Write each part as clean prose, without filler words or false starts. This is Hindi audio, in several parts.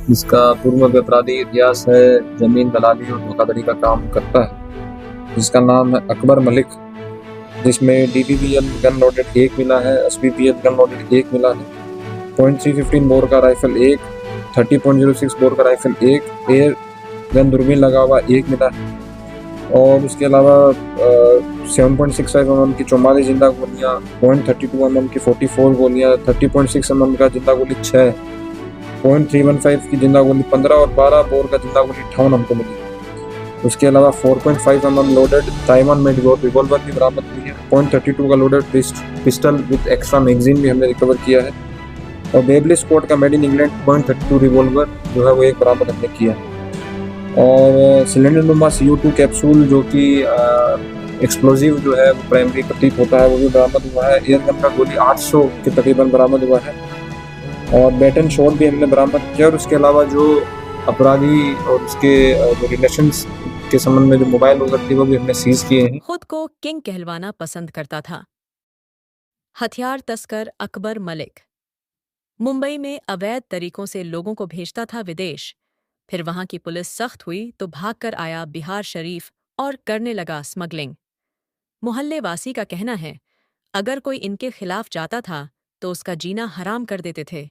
जिसका पूर्व में अपराधी इतिहास है, जमीन दलाली और धोखाधड़ी का काम करता है, जिसका नाम है अकबर मलिक, जिसमें डीपीपीएल गन लोडेड 1 मिला है, एसपीपीएल गन लोडेड 1 मिला है, .315 बोर का राइफल 1, 30.06 बोर का राइफल 1, एयर गन दूरबीन लगा हुआ 1 मिला है और उसके अलावा 7.65 mm की 44 जिंदा गोलियां, .32 mm की 44 गोलियां, 30.6 mm का जिंदा गोली 6, .315 की जिंदा गोली 15 और 12 बोर का जिंदा गोली 58 हमको मिली। उसके अलावा 4.5 mm loaded Taiwan made revolver भी बरामद हुई है। .32 का loaded pistol with extra magazine भी हमने रिकवर किया है और बेबली स्क्वाड का मेड इन इंग्लैंड .32 रिवॉल्वर जो है वो एक बरामद हमने किया और सिलेंडर नुमा CO2 कैप्सूल जो कि एक्सप्लोजिव जो है वो प्राइमरी प्रतीत होता है वो भी बरामद हुआ है। एयर गन का गोली 800 के तकरीबन बरामद हुआ है और बैटन शॉट भी हमने बरामद किया और उसके अलावा जो अपराधी और उसके जो रिलेशंस के संबंध में जो मोबाइल वगैरह थे वो भी हमने सीज किए हैं। खुद को किंग कहलवाना पसंद करता था। हथियार तस्कर अकबर मलिक मुंबई में अवैध तरीकों से लोगों को भेजता था विदेश। फिर वहां की पुलिस सख्त हुई तो भागकर आया बिहार शरीफ और करने लगा स्मगलिंग। मोहल्लेवासी का कहना है, अगर कोई इनके खिलाफ जाता था तो उसका जीना हराम कर देते थे।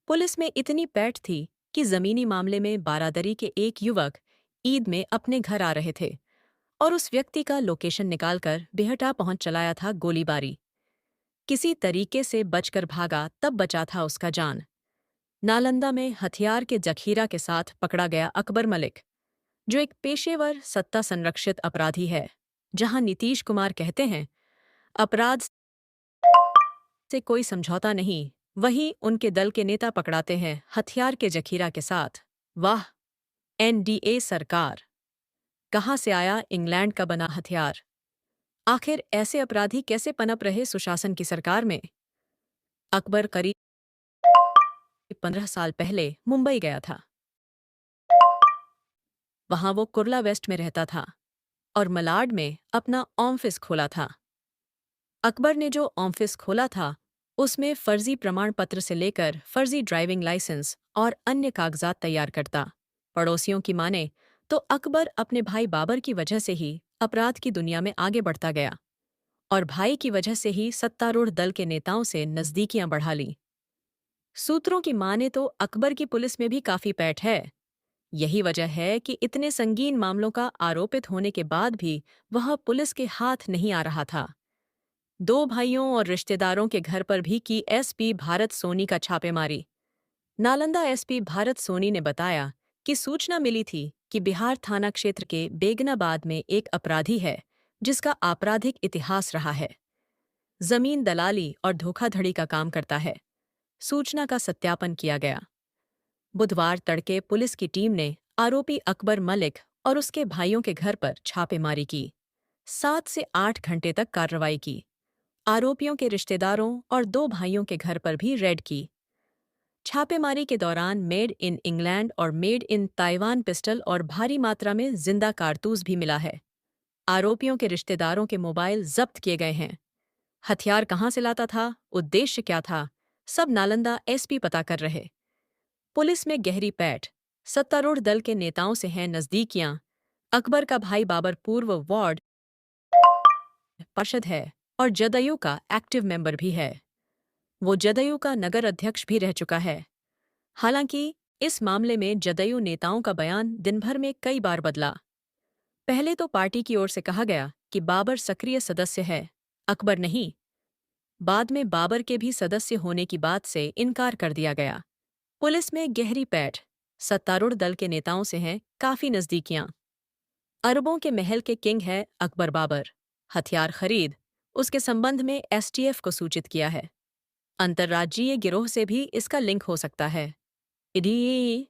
पुलिस में इतनी पैठ थी कि जमीनी मामले में बारादरी के एक युवक ईद में अपने घर आ रहे थे और उस व्यक्ति का लोकेशन निकालकर बेहटा पहुंच चलाया था गोलीबारी। किसी तरीके से बचकर भागा तब बचा था उसका जान। नालंदा में हथियार के जखीरा के साथ पकड़ा गया अकबर मलिक, जो एक पेशेवर सत्ता संरक्षित अपराधी है। जहां नीतीश कुमार कहते हैं अपराध से कोई समझौता नहीं, वहीं उनके दल के नेता पकड़ाते हैं हथियार के जखीरा के साथ। वाह, एनडीए सरकार! कहाँ से आया इंग्लैंड का बना हथियार? आखिर ऐसे अपराधी कैसे पनप रहे सुशासन की सरकार में? अकबर करीब 15 साल पहले मुंबई गया था। वहां वो कुर्ला वेस्ट में रहता था और मलाड में अपना ऑफिस खोला था। अकबर ने जो ऑफिस खोला था उसमें फर्जी प्रमाण पत्र से लेकर फर्जी ड्राइविंग लाइसेंस और अन्य कागजात तैयार करता। पड़ोसियों की माने तो अकबर अपने भाई बाबर की वजह से ही अपराध की दुनिया में आगे बढ़ता गया और भाई की वजह से ही सत्तारूढ़ दल के नेताओं से नजदीकियां बढ़ा ली। सूत्रों की माने तो अकबर की पुलिस में भी काफी पैठ है। यही वजह है कि इतने संगीन मामलों का आरोपित होने के बाद भी वह पुलिस के हाथ नहीं आ रहा था। दो भाइयों और रिश्तेदारों के घर पर भी की एसपी भारत सोनी का छापेमारी। नालंदा एसपी भारत सोनी ने बताया कि सूचना मिली थी कि बिहार थाना क्षेत्र के बेगनाबाद में एक अपराधी है जिसका आपराधिक इतिहास रहा है। जमीन दलाली और धोखाधड़ी का काम करता है। सूचना का सत्यापन किया गया। बुधवार तड़के पुलिस की टीम ने आरोपी अकबर मलिक और उसके भाइयों के घर पर छापेमारी की। 7 से 8 घंटे तक कार्रवाई की। आरोपियों के रिश्तेदारों और दो भाइयों के घर पर भी रेड की। छापेमारी के दौरान मेड इन इंग्लैंड और मेड इन ताइवान पिस्टल और भारी मात्रा में जिंदा कारतूस भी मिला है। आरोपियों के रिश्तेदारों के मोबाइल जब्त किए गए हैं। हथियार कहां से लाता था, उद्देश्य क्या था, सब नालंदा एसपी पता कर रहे। पुलिस में गहरी पैठ, सत्तारूढ़ दल के नेताओं से हैं नजदीकियां। अकबर का भाई बाबर पूर्व वार्ड पार्षद है और जदयू का एक्टिव मेंबर भी है। वो जदयू का नगर अध्यक्ष भी रह चुका है। हालांकि इस मामले में जदयू नेताओं का बयान दिन भर में कई बार बदला। पहले तो पार्टी की ओर से कहा गया कि बाबर सक्रिय सदस्य है, अकबर नहीं। बाद में बाबर के भी सदस्य होने की बात से इनकार कर दिया गया। पुलिस में गहरी पैठ, सत्तारूढ़ दल के नेताओं से हैं काफी नजदीकियां। अरबों के महल के किंग है अकबर बाबर। हथियार खरीद उसके संबंध में एसटीएफ को सूचित किया है। अंतर्राज्यीय गिरोह से भी इसका लिंक हो सकता है। ईडी